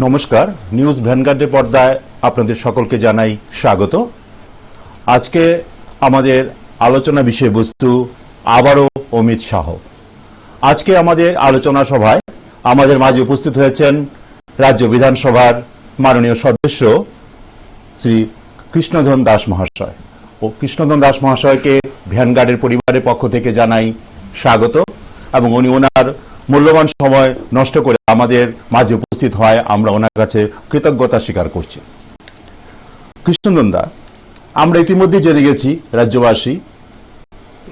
নমস্কার, নিউজ ভ্যানগার্ডের পর্দায় আপনাদের সকলকে জানাই স্বাগত। আজকে আমাদের আলোচনা বিষয়বস্তু আবারও অমিত শাহ। আজকে আমাদের আলোচনা সভায় আমাদের মাঝে উপস্থিত হয়েছেন রাজ্য বিধানসভার মাননীয় সদস্য শ্রী কৃষ্ণধন দাস মহাশয়। ও কৃষ্ণধন দাস মহাশয়কে ভ্যানগার্ডের পরিবারের পক্ষ থেকে জানাই স্বাগত এবং উনি ওনার মূল্যবান সময় নষ্ট করে আমাদের মাঝে উপস্থিত হয়, আমরা ওনার কাছে কৃতজ্ঞতা স্বীকার করছি। কৃষ্ণধন দা, আমরা ইতিমধ্যে জেনে গেছি রাজ্যবাসী,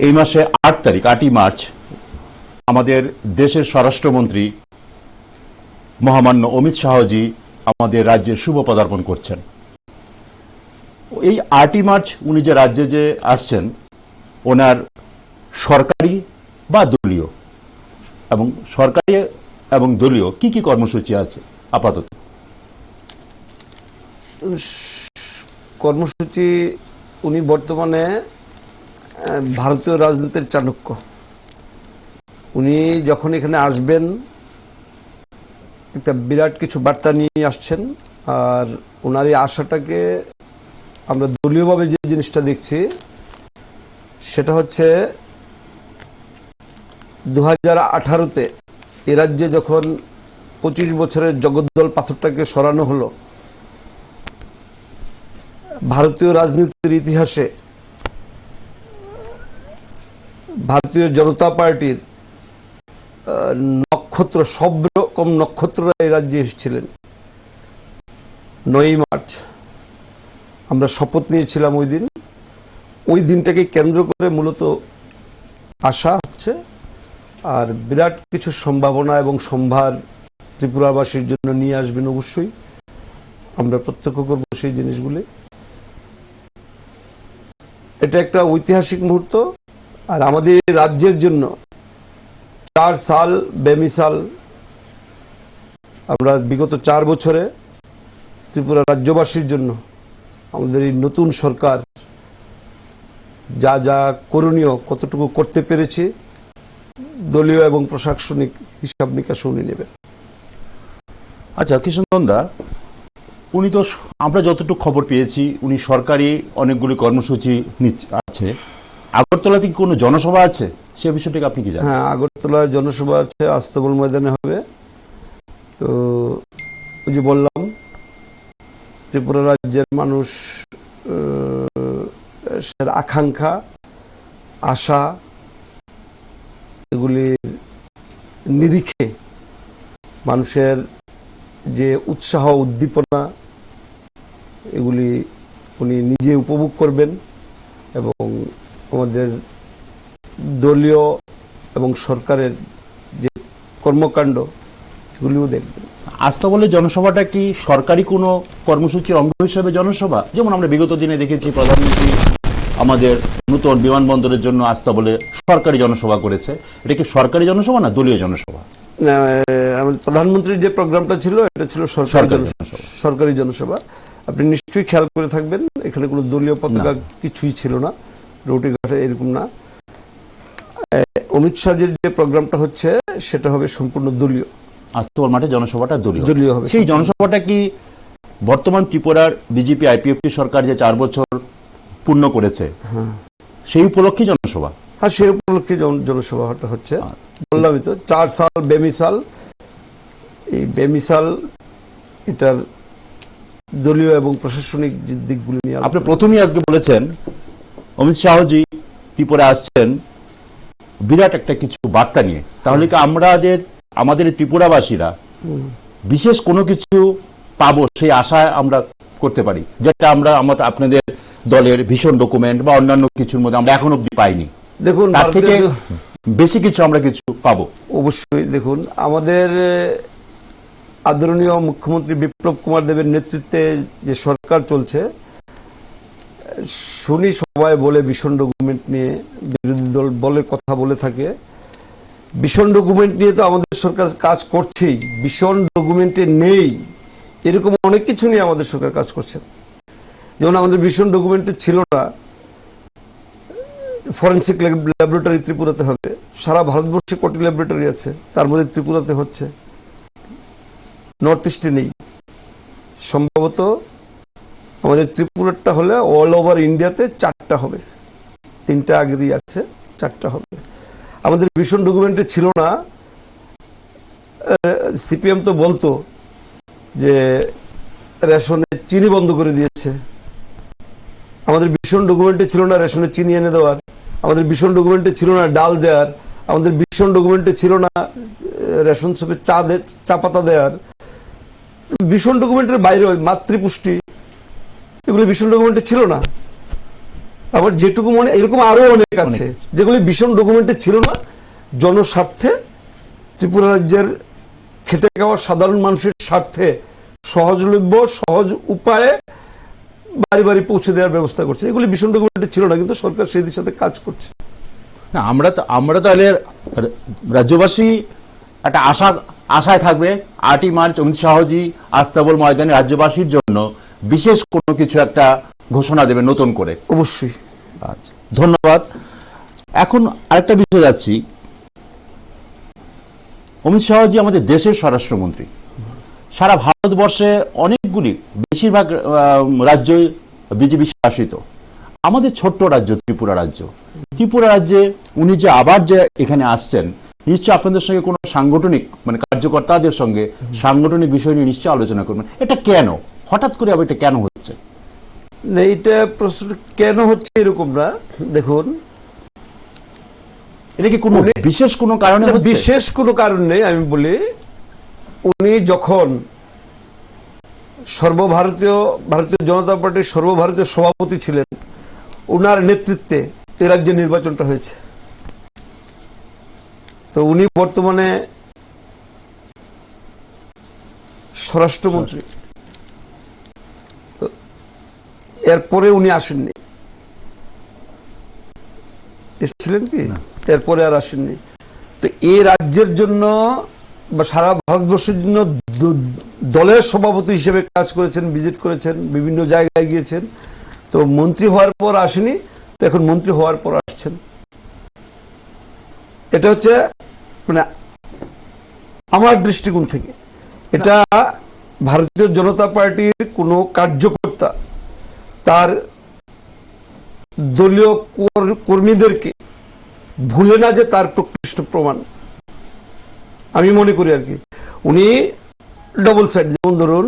এই মাসে 8ই মার্চ আমাদের দেশের স্বরাষ্ট্রমন্ত্রী মহামান্য অমিত শাহজি আমাদের রাজ্যে শুভ পদার্পণ করছেন। এই 8ই মার্চ উনি যে রাজ্যে যে আসছেন, ওনার সরকারি বা দলীয় এবং দলীয় কি কি কর্মসূচি আছে আপাতত? কর্মসূচি, উনি বর্তমানে ভারতীয় রাজনীতির চাণক্য। উনি যখন এখানে আসবেন একটা বিরাট কিছু বার্তা নিয়ে আসছেন, আর ওনার এই আশাটাকে আমরা দলীয়ভাবে যে জিনিসটা দেখছি সেটা হচ্ছে 2018-তে এ রাজ্যে যখন 25 বছরের জগদ্দল পাথরটাকে সরানো হলো, ভারতীয় রাজনীতির ইতিহাসে ভারতীয় জনতা পার্টির নক্ষত্র, সব রকম নক্ষত্ররা এই রাজ্যে এসেছিলেন। 9ই মার্চ আমরা শপথ নিয়েছিলাম ওই দিনটাকে কেন্দ্র করে মূলত আশা হচ্ছে, আর বিরাট কিছু সম্ভাবনা এবং সম্ভার ত্রিপুরাবাসীর জন্য নিয়ে আসবেন। অবশ্যই আমরা প্রত্যক্ষ করব সেই জিনিসগুলি। এটা একটা ঐতিহাসিক মুহূর্ত, আর আমাদের রাজ্যের জন্য 4 সাল বেমিসাল। আমরা বিগত 4 বছরে ত্রিপুরা রাজ্যবাসীর জন্য আমাদের এই নতুন সরকার যা যা করণীয় কতটুকু করতে পেরেছি, দলীয় এবং প্রশাসনিক হিসাব নিকাশ উনি নেবেন। আচ্ছা কৃষ্ণধন দা, উনি তো, আমরা যতটুকু খবর পেয়েছি, উনি সরকারি অনেকগুলি কর্মসূচি আছে। আগরতলাতে কি কোনো জনসভা আছে, সে বিষয়টিকে আপনি কি জানেন? হ্যাঁ, আগরতলায় জনসভা আছে, আস্তবল ময়দানে হবে। তো ওই যে বললাম, ত্রিপুরা রাজ্যের মানুষ আকাঙ্ক্ষা, আশা, এগুলির নিরিখে মানুষের যে উৎসাহ উদ্দীপনা, এগুলি উনি নিজে উপভোগ করবেন এবং আমাদের দলীয় এবং সরকারের যে কর্মকাণ্ড এগুলিও দেখবেন। আস্তাবলের জনসভাটা কি সরকারি কোনো কর্মসূচির অঙ্গ হিসেবে জনসভা? যেমন আমরা বিগত দিনে দেখেছি প্রধানমন্ত্রী আমাদের নতুন বিমানবন্দরের জন্য আস্তাবলে সরকারি জনসভা করেছে। এটা কি সরকারি জনসভা না দলীয় জনসভা? প্রধানমন্ত্রীর যে প্রোগ্রামটা ছিল এটা ছিল সরকারি জনসভা। আপনি নিশ্চয়ই খেয়াল করে থাকবেন, এখানে কোনো দলীয় পতাকা কিছুই ছিল না, রুটি ঘাটে এরকম না। অমিত শাহের যে প্রোগ্রামটা হচ্ছে সেটা হবে সম্পূর্ণ দলীয়। আস্তাবল মাঠে জনসভাটা দলীয় হবে। সেই জনসভাটা কি বর্তমান ত্রিপুরার বিজেপি আইপিএফটি সরকার যে 4 বছর পূর্ণ করেছে, সেই উপলক্ষে জনসভা? হ্যাঁ, সেই উপলক্ষে জনসভাটা হচ্ছে। বললামই তো, 4 সাল বেমিসাল। এই বেমিসাল এটার দলীয় এবং প্রশাসনিক দিকগুলি নিয়ে আপনি প্রথমেই আজকে বলেছেন অমিত শাহজি ত্রিপুরা আসছেন বিরাট একটা কিছু বার্তা নিয়ে। তাহলে কি আমাদের ত্রিপুরাবাসীরা বিশেষ কোনো কিছু পাবো সেই আশায় আমরা করতে পারি, যেটা আমরা আপনাদের দলের ভীষণ ডকুমেন্ট বা অন্যান্য কিছুর মধ্যে আমরা এখন অব্দি পাইনি? দেখুন, তার থেকে বেশি কিছু আমরা কিছু পাবো অবশ্যই। দেখুন, আমাদের আদরণীয় মুখ্যমন্ত্রী বিপ্লব কুমার দেবের নেতৃত্বে যে সরকার চলছে, শুনি সবাই বলে ভীষণ ডকুমেন্ট নিয়ে, বিরোধী দল বলে কথা বলে থাকে। ভীষণ ডকুমেন্ট নিয়ে তো আমাদের সরকার কাজ করছেই, ভীষণ ডকুমেন্টে নেই এরকম অনেক কিছু নিয়ে আমাদের সরকার কাজ করছে। যেমন আমাদের ভীষণ ডকুমেন্টে ছিল না ফরেন্সিক ল্যাবরেটরি ত্রিপুরাতে হবে। সারা ভারতবর্ষে কোটি ল্যাবরেটরি আছে, তার মধ্যে ত্রিপুরাতে হচ্ছে, নর্থ ইস্টে নেই। সম্ভবত আমাদের ত্রিপুরাটা হলে অল ওভার ইন্ডিয়াতে 4টা হবে, 3টা আগেরই আছে, 4টা হবে। আমাদের ভীষণ ডকুমেন্টে ছিল না। সিপিএম তো বলতো যে রেশনে চিনি বন্ধ করে দিয়েছে, আমাদের ভীষণ ডকুমেন্টে ছিল না রেশনে চিনি এনে দেওয়ার, আমাদের ভীষণ ডকুমেন্টে ছিল না ডাল দেওয়ার, আমাদের ভীষণ ডকুমেন্টে ছিল না রেশন শপে চা পাতা দেওয়ার। ভীষণ ডকুমেন্টের বাইরে মাতৃপুষ্টি, এগুলি ভীষণ ডকুমেন্টে ছিল না। আবার যেটুকু মনে, এরকম আরো অনেক আছে যেগুলি ভীষণ ডকুমেন্টে ছিল না। জনস্বার্থে, ত্রিপুরা রাজ্যের খেটে খাওয়া সাধারণ মানুষের স্বার্থে সহজলভ্য, সহজ উপায়ে বাড়ি বাড়ি পৌঁছে দেওয়ার ব্যবস্থা করছে। এগুলি ভীষণ ডকুমেন্টে ছিল না, কিন্তু সরকার সেই দিশাতে কাজ করছে। না, আমরা তাহলে রাজ্যবাসী একটা আশায় থাকবে 8ই মার্চ অমিত শাহজি আস্তাবল ময়দানে রাজ্যবাসীর জন্য বিশেষ কোনো কিছু একটা ঘোষণা দেবে নতুন করে। অবশ্যই। আচ্ছা, ধন্যবাদ। এখন আরেকটা বিষয় যাচ্ছি। অমিত শাহজি আমাদের দেশের স্বরাষ্ট্রমন্ত্রী। সারা ভারতবর্ষে অনেকগুলি, বেশিরভাগ রাজ্যই বিজেপি শাসিত। আমাদের ছোট্ট রাজ্য ত্রিপুরা রাজ্য, ত্রিপুরা রাজ্যে উনি যে আবার যে এখানে আসছেন, নিশ্চয় আপনাদের সঙ্গে কোনো সাংগঠনিক মানে কার্যকর্তাদের সঙ্গে সাংগঠনিক বিষয় নিয়ে নিশ্চয় আলোচনা করবেন। এটা কেন হঠাৎ করে আবার এটা কেন হচ্ছে? না, এটা প্রশ্ন কেন হচ্ছে এরকম না। দেখুন, এটা কি কোনো বিশেষ কোনো কারণে হচ্ছে? বিশেষ কোনো কারণ নেই। আমি বলি, উনি যখন ভারতীয় জনতা পার্টির সর্বভারতীয় সভাপতি ছিলেন, উনার নেতৃত্বে এ রাজ্যে নির্বাচনটা হয়েছে। তো উনি বর্তমানে স্বরাষ্ট্রমন্ত্রী। এরপরে উনি আসেননি, এসেছিলেন কি? এরপরে আর আসেননি। তো এই রাজ্যের জন্য বা সারা ভারতবর্ষের জন্য দলের সভাপতি হিসেবে কাজ করেছেন, ভিজিট করেছেন, বিভিন্ন জায়গায় গিয়েছেন। তো মন্ত্রী হওয়ার পর আসেনি, তো এখন মন্ত্রী হওয়ার পর আসছেন। এটা হচ্ছে মানে আমার দৃষ্টিকোণ থেকে এটা ভারতীয় জনতা পার্টির কোনো কার্যকর্তা তার দলীয় কর্মীদেরকে ভুলে না যে তার প্রকৃষ্ট প্রমাণ। আমি মনে করি আর কি উনি ডবল সাইড। যেমন ধরুন,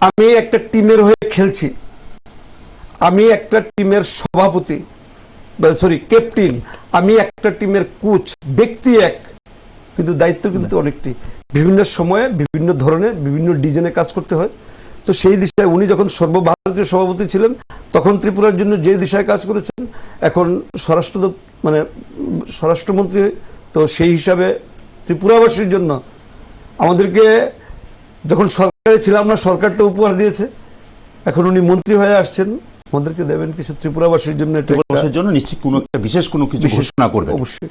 আমি একটা টিমের হয়ে খেলছি, আমি একটা টিমের সভাপতি, ক্যাপ্টেন, আমি একটা টিমের কোচ। ব্যক্তি এক, কিন্তু দায়িত্ব কিন্তু অনেকটি। বিভিন্ন সময়ে বিভিন্ন ধরনের বিভিন্ন ডিজাইনে কাজ করতে হয়। তো সেই দিশায় উনি যখন সর্বভারতীয় সভাপতি ছিলেন, তখন ত্রিপুরার জন্য যে দিশায় কাজ করেছেন, এখন স্বরাষ্ট্রমন্ত্রী। তো সেই হিসাবে ত্রিপুরাবাসীর জন্য আমাদেরকে, যখন সরকারে ছিলাম না, সরকারটা উপহার দিয়েছে। এখন উনি মন্ত্রী হয়ে আসছেন, আমাদেরকে দেবেন কিছু ত্রিপুরাবাসীর জন্য। ত্রিপুরাবাসীর জন্য নিশ্চিত কোনো একটা বিশেষ কোনো কিছু ঘোষণা করবে অবশ্যই।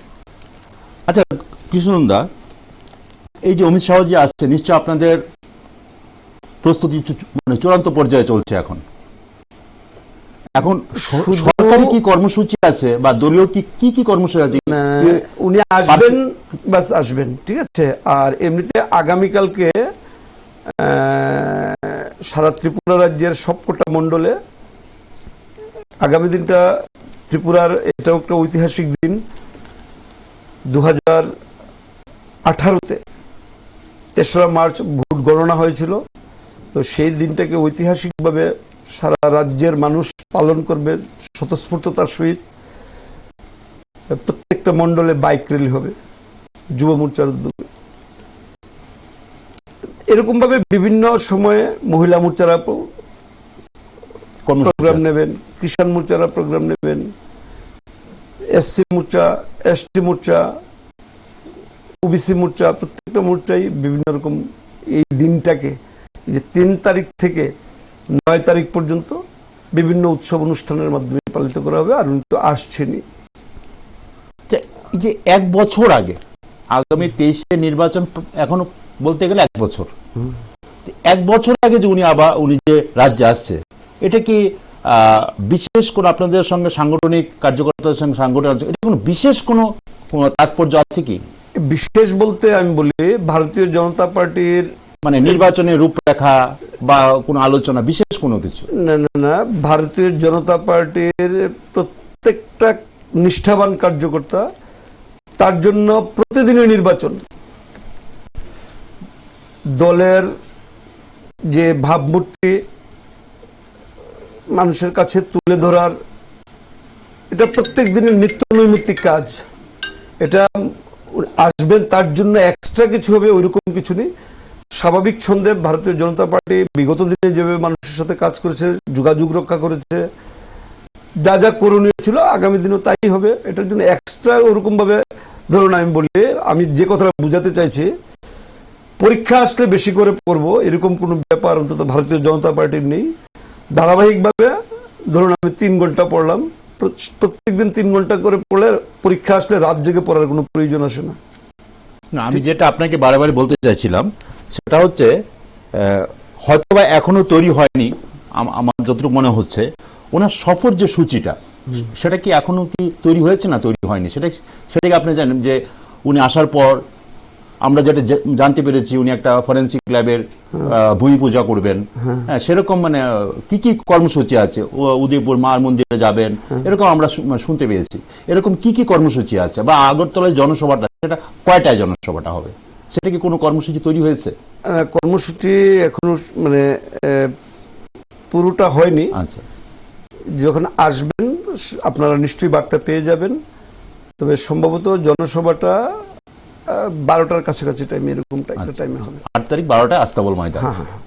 আচ্ছা কৃষ্ণনন্দা, এই যে অমিত শাহজি আসছে, নিশ্চয় আপনাদের প্রস্তুতি মানে চূড়ান্ত পর্যায়ে চলছে। এখন সরকারি কি কর্মসূচি আছে বা দলীয় কি কি কর্মসূচি আছে? উনি আসবেন, বাস আসবেন, ঠিক আছে। আর এমনিতে আগামীকালকে সারা ত্রিপুরা রাজ্যের সবকটা মণ্ডলে, আগামী দিনটা ত্রিপুরার এটাও একটা ঐতিহাসিক দিন। 2018-তে 3রা মার্চ ভোট গণনা হয়েছিল। তো সেই দিনটাকে ঐতিহাসিকভাবে সারা রাজ্যের মানুষ পালন করবে স্বতঃস্ফূর্ততার সহিত। প্রত্যেকটা মণ্ডলে বাইক র্যালি হবে যুব মোর্চার উদ্যোগে। এরকম ভাবে বিভিন্ন সময়ে মহিলা মোর্চারা প্রোগ্রাম নেবেন, কিষাণ মোর্চারা প্রোগ্রাম নেবেন, এসসি মোর্চা, এসটি মোর্চা, ওবিসি মোর্চা, প্রত্যেকটা মোর্চাই বিভিন্ন রকম এই দিনটাকে, যে 3 তারিখ থেকে 9 তারিখ পর্যন্ত বিভিন্ন উৎসব অনুষ্ঠানের মাধ্যমে পালিত করা হবে। আর উনি তো আসছেনই। এই যে 1 বছর আগে, আগামী 23-এ নির্বাচন, এখনো বলতে গেলে 1 বছর। 1 বছর আগে যে উনি যে রাজ্যে আসছে, এটা কি বিশেষ কোন আপনাদের সঙ্গে সাংগঠনিক কার্যকর্তাদের সঙ্গে এটা কোনো বিশেষ কোনো তাৎপর্য আছে কি? বিশেষ বলতে আমি বলি, ভারতীয় জনতা পার্টির মানে নির্বাচনের রূপরেখা বা কোনো আলোচনা, বিশেষ কোনো কিছু? না না না, ভারতীয় জনতা পার্টির প্রত্যেকটা নিষ্ঠাবান কার্যকর্তা, তার জন্য প্রতিদিনই নির্বাচন। দলের যে ভাবমূর্তি মানুষের কাছে তুলে ধরার, এটা প্রত্যেক দিনের নিত্য নৈমিত্তিক কাজ। এটা আসবেন তার জন্য এক্সট্রা কিছু হবে ওইরকম কিছু নেই। স্বাভাবিক ছন্দে ভারতীয় জনতা পার্টি বিগত দিনে যেভাবে মানুষের সাথে কাজ করেছে, যোগাযোগ রক্ষা করেছে, যা যা করণীয় ছিল আগামী দিনও তাই হবে। এটার জন্য এক্সট্রা ওরকম ভাবে, ধরুন আমি বলি, আমি যে কথাটা বুঝাতে চাইছি, পরীক্ষা আসলে বেশি করে পড়ব এরকম কোন ব্যাপার অন্তত ভারতীয় জনতা পার্টির নেই। ধারাবাহিকভাবে ধরুন আমি 3 ঘন্টা পড়লাম, প্রত্যেকদিন 3 ঘন্টা করে পড়লে পরীক্ষা আসলে রাত জেগে পড়ার কোনো প্রয়োজন আসে না। না, আমি যেটা আপনাকে বারে বলতে চাইছিলাম সেটা হচ্ছে হয়তোবা এখনো তৈরি হয়নি, আমার যতটুকু মনে হচ্ছে ওনার সফর যে সূচিটা, সেটা কি এখনো কি তৈরি হয়েছে না তৈরি হয়নি, সেটাকে আপনি জানেন যে উনি আসার পর আমরা যেটা জানতে পেরেছি উনি একটা ফরেন্সিক ল্যাবের ভূমি পূজা করবেন। হ্যাঁ, সেরকম মানে কি কি কর্মসূচি আছে? উদয়পুর মার মন্দিরে যাবেন, এরকম আমরা শুনতে পেয়েছি। এরকম কি কি কর্মসূচি আছে? বা আগরতলায় জনসভাটা, সেটা কয়টায় জনসভাটা হবে, সেটা কি কোনো কর্মসূচি তৈরি হয়েছে? কর্মসূচি এখনো মানে পুরোটা হয়নি। আচ্ছা, যখন আসবেন আপনারা নিশ্চয়ই বার্তা পেয়ে যাবেন। তবে সম্ভবত জনসভাটা 12টার কাছাকাছি টাইমে, এরকম একটা টাইমে হবে। 8 তারিখ 12টায় আস্তাবল ময়দান। হ্যাঁ।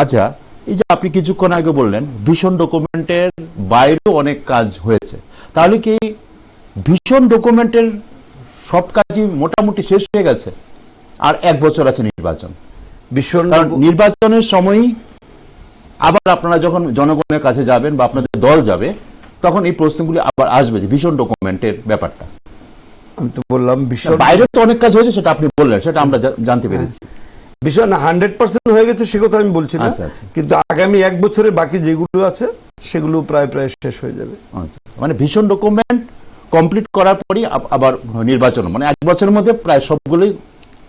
আচ্ছা, এই যে আপনি কিছুক্ষণ আগে বললেন ভীষণ ডকুমেন্টের বাইরেও অনেক কাজ হয়েছে, তাহলে কি ভীষণ ডকুমেন্টের সব কাজই মোটামুটি শেষ হয়ে গেছে? আর 1 বছর আছে নির্বাচন। ভীষণ নির্বাচনের সময়ই আবার আপনারা যখন জনগণের কাছে যাবেন বা আপনাদের দল যাবে, তখন এই প্রশ্নগুলি আবার আসবে যে ভীষণ ডকুমেন্টের ব্যাপারটা। আমি তো বললাম ভীষণ বাইরে তো অনেক কাজ হয়েছে, সেটা আপনি বললেন, সেটা আমরা জানতে পেরেছি। ভীষণ 100% হয়ে গেছে সে কথা আমি বলছি না, কিন্তু আগামী 1 বছরে বাকি যেগুলো আছে সেগুলো প্রায় শেষ হয়ে যাবে। মানে ভীষণ ডকুমেন্ট কমপ্লিট করার পরই আবার নির্বাচন, মানে 1 বছরের মধ্যে প্রায় সবগুলোই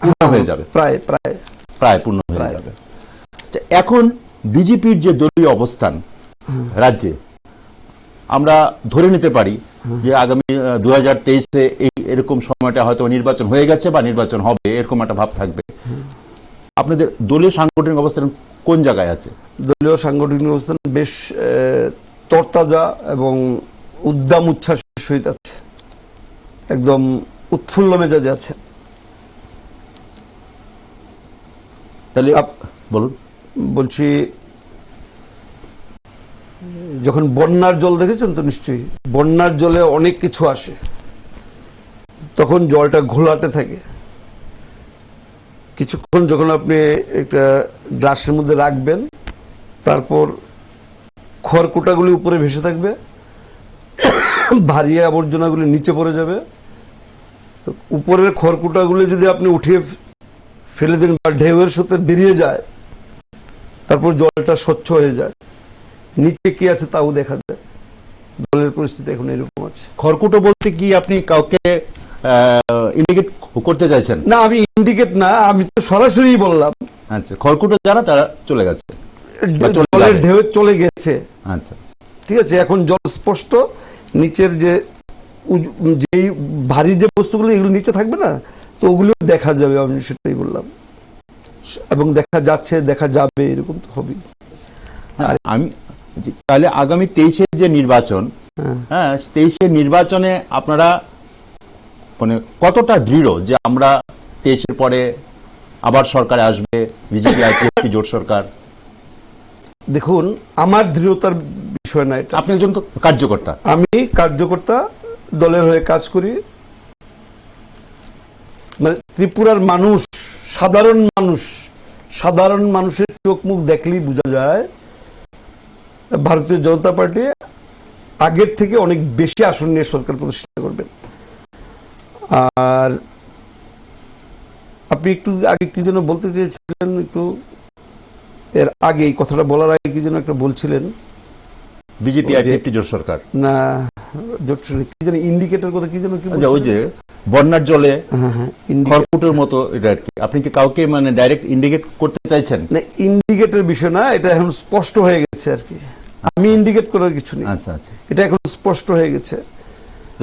পূর্ণ হয়ে যাবে। প্রায় পূর্ণ হয়ে যাবে। এখন বিজেপির যে দলীয় অবস্থান রাজ্যে, আমরা ধরে নিতে পারি যে আগামী 2023-এ এরকম সময়টা হয়তো নির্বাচন হয়ে গেছে বা নির্বাচন হবে, এরকম একটা ভাব থাকবে। আপনাদের দলীয় সাংগঠনিক অবস্থান কোন জায়গায় আছে? দলীয় সাংগঠনিক অবস্থান বেশ তরতাজা এবং উদ্দাম উচ্ছ্বাসের সহিত আছে, একদম উৎফুল্ল মেজাজে আছে। তাহলে বলুন। বলছি, যখন বন্যার জল দেখেছেন তো নিশ্চয়ই, বন্যার জলে অনেক কিছু আসে, তখন জলটা ঘোলাটে থাকে। কিছুক্ষণ যখন আপনি একটা গ্লাসের মধ্যে রাখবেন, তারপর খড়কুটাগুলি উপরে ভেসে থাকবে, ভারী আবর্জনাগুলি নিচে পড়ে যাবে। তো উপরের খড়কুটাগুলি যদি আপনি উঠিয়ে ফেলে দেন বা ঢেউয়ের সাথে বেরিয়ে যায়, তারপর জলটা স্বচ্ছ হয়ে যায়, নিচে কি আছে তাও দেখা যায়। দলের পরিস্থিতি এখন এরকম আছে। খড়কুটো বলতে কি আপনি কাউকে ইন্ডিকেট করতে চাইছেন? না, আমি ইন্ডিকেট না, আমি তো সরাসরি বললাম। আচ্ছা, খড়কুটো যারা তারা চলে গেছে, জলের ঢেউ চলে গেছে। আচ্ছা, ঠিক আছে, এখন জল স্পষ্ট। নিচের যেই ভারী যে বস্তুগুলো, এগুলো নিচে থাকবে না, তো ওগুলো দেখা যাবে, আমি সেটাই বললাম। এবং দেখা যাচ্ছে, দেখা যাবে, এরকম তো হবে। আমি তাহলে আগামী 23-এর যে নির্বাচন, হ্যাঁ, 23-এর নির্বাচনে আপনারা মানে কতটা দৃঢ় যে আমরা 23-এর পরে আবার সরকারে আসবে বিজেপি আইপিএফটি জোট সরকার? দেখুন, আমার দৃঢ়তার বিষয় না এটা। আপনি একজন কার্যকর্তা। আমি কার্যকর্তা, দলের হয়ে কাজ করি। মানে ত্রিপুরার মানুষ, সাধারণ মানুষের চোখ মুখ দেখলেই বোঝা যায় ভারতীয় জনতা পার্টি আগের থেকে অনেক বেশি আসন নিয়ে সরকার প্রতিষ্ঠা করবেন। আর আপনি একটু আগে কি যেন বলতে চেয়েছিলেন, একটু এর আগে, এই কথাটা বলার আগে কি যেন একটা বলছিলেন? বিজেপি আইপিএফটি জোট সরকার। না, জোট কি জানি ইন্ডিকেটর কথা কি যেন কি আচ্ছা, ওই যে বন্যার জলে হ্যাঁ হ্যাঁ খড়কুটোর মতো এটা আর কি, আপনি কি কাউকে মানে ডাইরেক্ট ইন্ডিকেট করতে চাইছেন? না, ইন্ডিকেটর বিষয় না, এটা এখন স্পষ্ট হয়ে গেছে আর কি। আমি ইন্ডিকেট করার কিছু নেই। আচ্ছা আচ্ছা, এটা এখন স্পষ্ট হয়ে গেছে,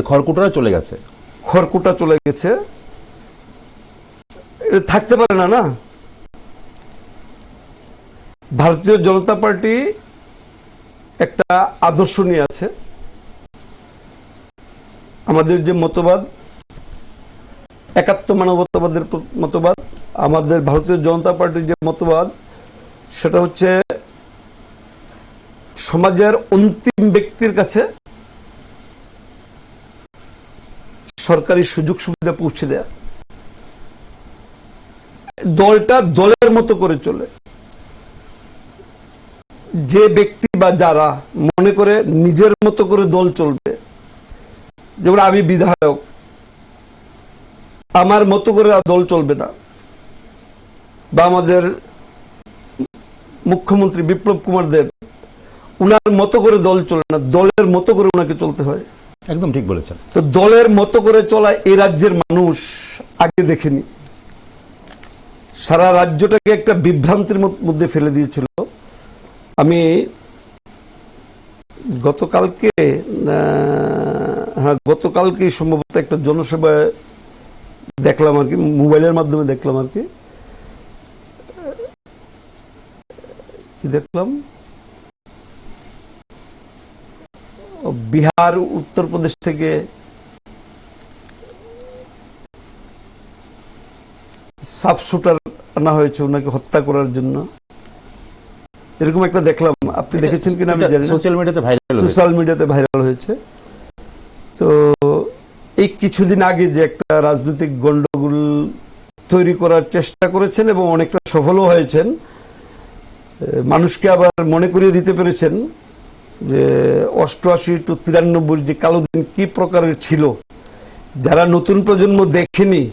খড়কুটোরা চলে গেছে, খড়কুটা চলে গেছে। এটা থাকতে পারে না। না, ভারতীয় জনতা পার্টি একটা আদর্শ নিয়ে আছে। আমাদের যে মতবাদ, একাত্ম মানবতাবাদের মতবাদ, আমাদের ভারতীয় জনতা পার্টির যে মতবাদ, সেটা হচ্ছে সমাজের অন্তিম ব্যক্তির কাছে সরকারি সুযোগ সুবিধা পৌঁছে দেয়া। দলটা দলের মতো করে চলে। যে ব্যক্তি বা যারা মনে করে নিজের মতো করে দল চলবে, যেমন আমি বিধায়ক, আমার মতো করে দল চলবে না, বা আমাদের মুখ্যমন্ত্রী বিপ্লব কুমার দেব, উনার মতো করে দল চলে না, দলের মতো করে ওনাকে চলতে হয়। একদম ঠিক বলেছেন। তো দলের মতো করে চলা এই রাজ্যের মানুষ আগে দেখেনি। সারা রাজ্যটাকে একটা বিভ্রান্তির মধ্যে ফেলে দিয়েছিল। আমি গতকালকে সম্ভবত একটা জনসভায় দেখলাম আর কি, মোবাইলের মাধ্যমে দেখলাম আর কি, দেখলাম বিহার উত্তরপ্রদেশ থেকে সাব শুটার আনা হয়েছে ওনাকে হত্যা করার জন্য, এরকম একটা দেখলাম। আপনি দেখেছেন কিনা আমি জানি না, সোশ্যাল মিডিয়াতে ভাইরাল হয়েছে। তো এই কিছুদিন আগে যে একটা রাজনৈতিক গন্ডগোল তৈরি করার চেষ্টা করেছেন এবং অনেকটা সফলও হয়েছেন, মানুষকে আবার মনে করিয়ে দিতে পেরেছেন যে 88 টু 93 যে কালো দিন কি প্রকারের ছিল, যারা নতুন প্রজন্ম দেখেনি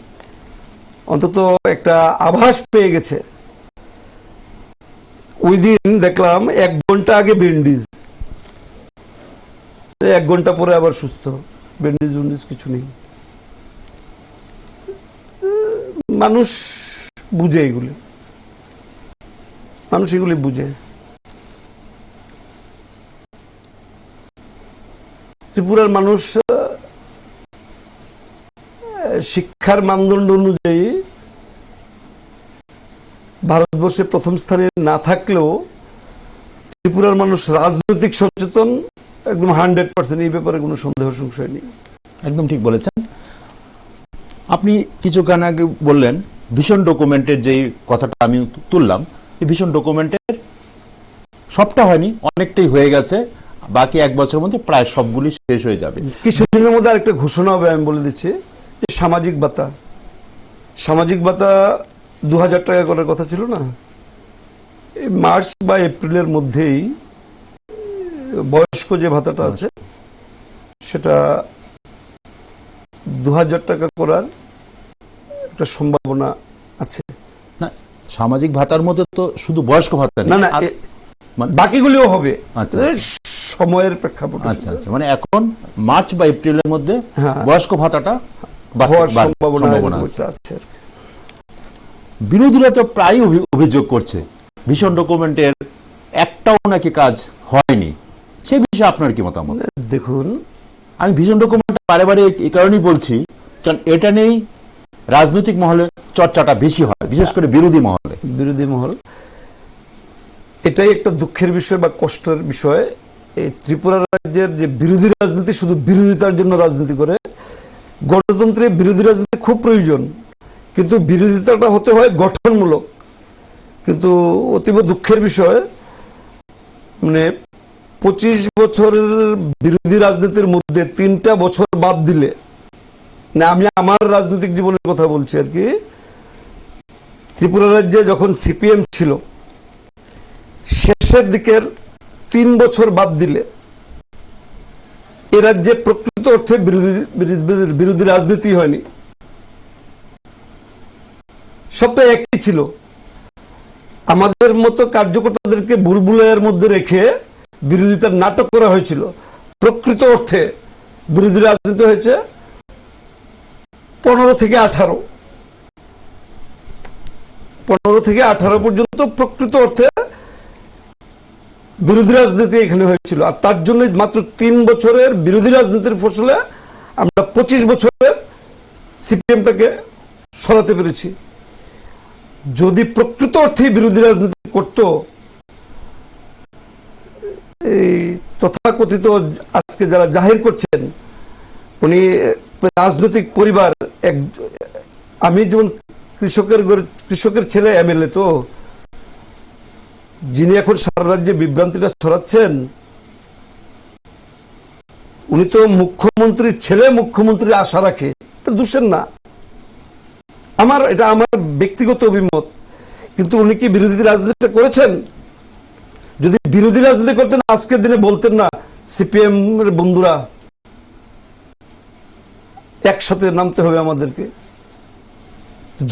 অন্তত একটা আভাস পেয়ে গেছে। ওই দিন দেখলাম 1 ঘন্টা আগে ব্যান্ডেজ, 1 ঘন্টা পরে আবার সুস্থ, ব্যান্ডেজ কিছু নেই। মানুষ বুঝে এগুলি, মানুষ এগুলি বুঝে। ত্রিপুরার মানুষ শিক্ষার মানদণ্ড অনুযায়ী ভারতবর্ষে প্রথম স্থানে না থাকলেও ত্রিপুরার মানুষ রাজনৈতিক সচেতন একদম 100%, এই ব্যাপারে কোনো সন্দেহ সংশয় নেই। একদম ঠিক বলেছেন। আপনি কিছুক্ষণ আগে বললেন ভিশন ডকুমেন্টের যে কথাটা আমি তুললাম, এই ভিশন ডকুমেন্টের সবটা হয়নি, অনেকটাই হয়ে গেছে, বাকি 1 বছরের মধ্যে প্রায় সবগুলি শেষ হয়ে যাবে। কিছুদিনের মধ্যে আরেকটা ঘোষণা হবে, আমি বলে দিচ্ছি, যে সামাজিক ভাতা 2000 টাকা করার কথা ছিল না, এই মার্চ বা এপ্রিলের মধ্যেই বয়স্ক যে ভাতাটা আছে সেটা 2000 টাকা করার একটা সম্ভাবনা আছে। না, সামাজিক ভাতার মধ্যে তো শুধু বয়স্ক ভাতা নেই, না, বাকিগুলিও হবে সময়ের প্রেক্ষাপটে। আচ্ছা আচ্ছা, মানে এখন মার্চ বা এপ্রিলের মধ্যে বয়স্ক ভাতাটা হওয়ার সম্ভাবনা আছে। বিরোধীরা তো প্রায় অভিযোগ করছে ভিশন ডকুমেন্টের একটাও নাকি কাজ হয়নি, সে বিষয়ে আপনার কি মতামত? দেখুন, আমি ভিশন ডকুমেন্ট বারে বারে এই কারণেই বলছি, কারণ এটা নেই রাজনৈতিক মহলে চর্চাটা বেশি হয়, বিশেষ করে বিরোধী মহল। এটাই একটা দুঃখের বিষয় বা কষ্টের বিষয়। এই ত্রিপুরা রাজ্যের যে বিরোধী রাজনীতি শুধু বিরোধিতার জন্য রাজনীতি করে। গণতন্ত্রে বিরোধী রাজনীতি খুব প্রয়োজন, কিন্তু বিরোধিতাটা হতে হয় গঠনমূলক। কিন্তু অতীব দুঃখের বিষয়, মানে 25 বছরের বিরোধী রাজনীতির মধ্যে 3টা বছর বাদ দিলে, না আমি আমার রাজনৈতিক জীবনের কথা বলছি আর কি, ত্রিপুরা রাজ্যে যখন সিপিএম ছিল শেষের দিকের 3 বছর বাদ দিলে এ রাজ্যে প্রকৃত অর্থে বিরোধী রাজনীতি হয়নি। সবটা একই ছিল। আমাদের মতো কার্যকর্তাদেরকে বুলবুলের মধ্যে রেখে বিরোধিতার নাটক করা হয়েছিল। প্রকৃত অর্থে বিরোধী রাজনীতি হয়েছে 15 থেকে 18, 15 থেকে 18 পর্যন্ত প্রকৃত অর্থে বিরোধী রাজনীতি এখানে হয়েছিল। আর তার জন্য মাত্র 3 বছরের বিরোধী রাজনীতির ফসলে আমরা 25 বছরের সিপিএমটাকে সরাতে পেরেছি। যদি প্রকৃত অর্থে বিরোধী রাজনীতি করত, এই তথাকথিত আজকে যারা জাহির করছেন উনি রাজনৈতিক পরিবার, আমি যেমন কৃষকের ছেলে এমএলএ, তো যিনি এখন সারা রাজ্যে বিভ্রান্তিটা ছড়াচ্ছেন উনি তো মুখ্যমন্ত্রীর ছেলে, মুখ্যমন্ত্রীর আশা রাখে, দোষের না। এটা আমার ব্যক্তিগত অভিমত। কিন্তু উনি কি বিরোধী রাজনীতি করেছেন? যদি বিরোধী রাজনীতি করতেন আজকের দিনে বলতেন না সিপিএম এর বন্ধুরা একসাথে নামতে হবে আমাদেরকে।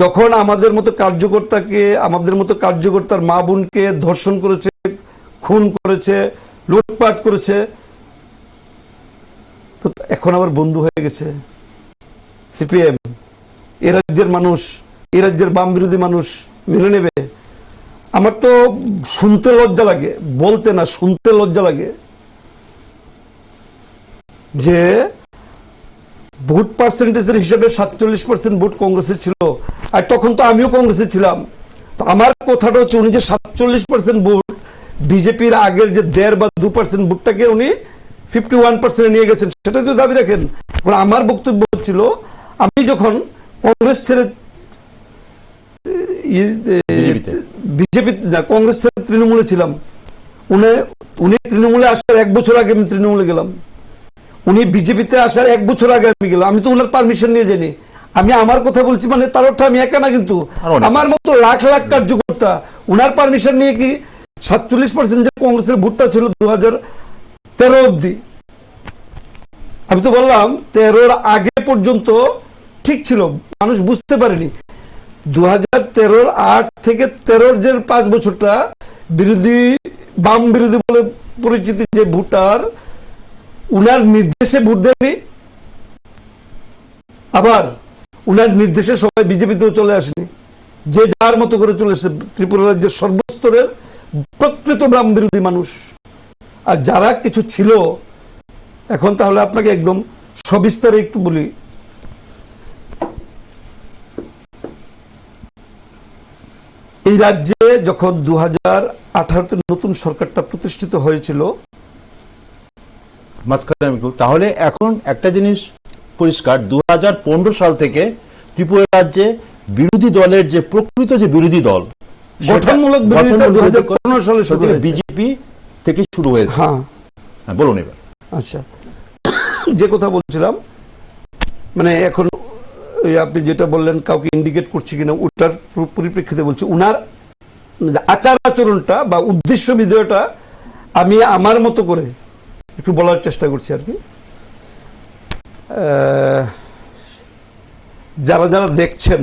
যখন আমাদের মতো কার্যকর্তার মা বোনকে ধর্ষণ করেছে, খুন করেছে, লুটপাট করেছে, তো এখন আবার বন্ধু হয়ে গেছে সিপিএম। এ রাজ্যের মানুষ, এ রাজ্যের বাম বিরোধী মানুষ মেনে নেবে? আমার তো শুনতে লজ্জা লাগে, বলতে না, শুনতে লজ্জা লাগে যে ভোট পার্সেন্টেজের হিসেবে 47% ভোট কংগ্রেসের ছিল। আর তখন তো আমিও কংগ্রেসে ছিলাম। তো আমার কথাটা হচ্ছে উনি যে 47% ভোট বিজেপির আগের যে 1.5 বা 2% ভোটটাকে উনি 51% নিয়ে গেছেন, সেটা তো দাবি রাখেন। আমার বক্তব্য ছিল আমি যখন কংগ্রেস ছেড়ে বিজেপি না, কংগ্রেস ছেড়ে তৃণমূলে ছিলাম, উনি তৃণমূলে আসার 1 বছর আগে আমি তৃণমূলে গেলাম, উনি বিজেপিতে আসার 1 বছর আগে আমি গেলাম। আমি তো ওনার পারমিশন নিয়ে যাইনি। আমি আমার কথা বলছি, মানে তার অর্থ আমি একা না, কিন্তু আমার মতো লাখ লাখ কার্যকর্তা উনার পারমিশন নিয়ে কি 47% যে কংগ্রেসের ভোটটা ছিল 2013 অব্দি, আমি তো বললাম 13-র আগে পর্যন্ত ঠিক ছিল, মানুষ বুঝতে পারেনি। 2013-র 8 থেকে 13-র যে 5 বছরটা বিরোধী, বাম বিরোধী বলে পরিচিতি যে ভোটার, উনার নির্দেশে ভোট দেয়নি, আবার উনার নির্দেশে সবাই বিজেপিতেও চলে আসেনি, যে যার মতো করে চলে এসেছে ত্রিপুরা রাজ্যের সর্বস্তরের প্রকৃত বাম বিরোধী মানুষ। আর যারা কিছু ছিল, এখন তাহলে আপনাকে একদম সবিস্তারে একটু বলি। এই রাজ্যে যখন 2018-তে নতুন সরকারটা প্রতিষ্ঠিত হয়েছিল, তাহলে এখন একটা জিনিস পরিষ্কার, 2015 সাল থেকে ত্রিপুরা রাজ্যে বিরোধী দলের যে প্রকৃত যে বিরোধী দল, গঠনমূলক বিরোধিতা 2015 সালে শুরু হয়েছে, বিজেপি থেকে শুরু হয়েছে। হ্যাঁ, বলুন এবার। আচ্ছা, যে কথা বলছিলাম, মানে এখন আপনি যেটা বললেন কাউকে ইন্ডিকেট করছি কিনা, ওটার পরিপ্রেক্ষিতে বলছি। উনার আচার আচরণটা বা উদ্দেশ্য বিধেয়টা আমি আমার মতো করে একটু বলার চেষ্টা করছি আর কি। যারা যারা দেখছেন,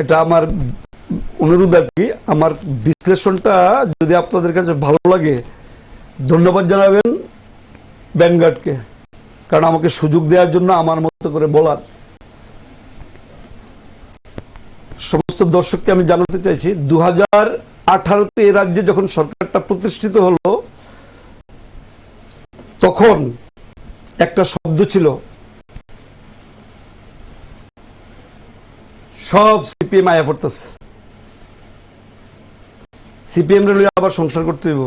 এটা আমার অনুরোধ আর কি, আমার বিশ্লেষণটা যদি আপনাদের কাছে ভালো লাগে ধন্যবাদ জানাবেন ভ্যানগার্ডকে, কারণ আমাকে সুযোগ দেওয়ার জন্য আমার মতো করে বলার। সমস্ত দর্শককে আমি জানাতে চাইছি, 2018-তে এই রাজ্যে যখন সরকারটা প্রতিষ্ঠিত হলো, তখন একটা শব্দ ছিল, সব সিপিএম আয়া পড়তেছে, সিপিএম রে লইয়া আবার সংসার করতে হইব।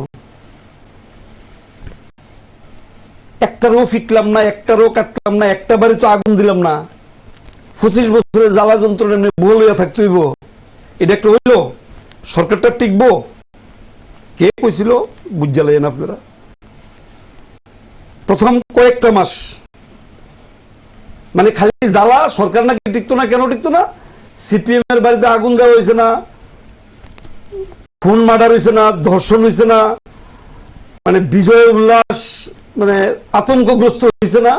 একটা রো ফিটলাম না, একটা রো কাটলাম না, একটা বাড়ি তো আগুন দিলাম না, 25 বছরের জ্বালা যন্ত্রণা এমনি বউ লইয়া থাকতে হইব, এটা একটা হইল? সরকারটা টিকবো? কে কইছিল বুঝালেন আপনারা? প্রথম কয়েকটা মাস মানে খালি জ্বালা, সরকার নাকি টিকতো না। কেন টিকতো না? সিপিএম এর বাড়িতে আগুন দেওয়া হয়েছে না, খুন মার্ডার হয়েছে না, ধর্ষণ হয়েছে না, মানে বিজয় উল্লাস, মানে আতঙ্কগ্রস্ত হয়েছে না,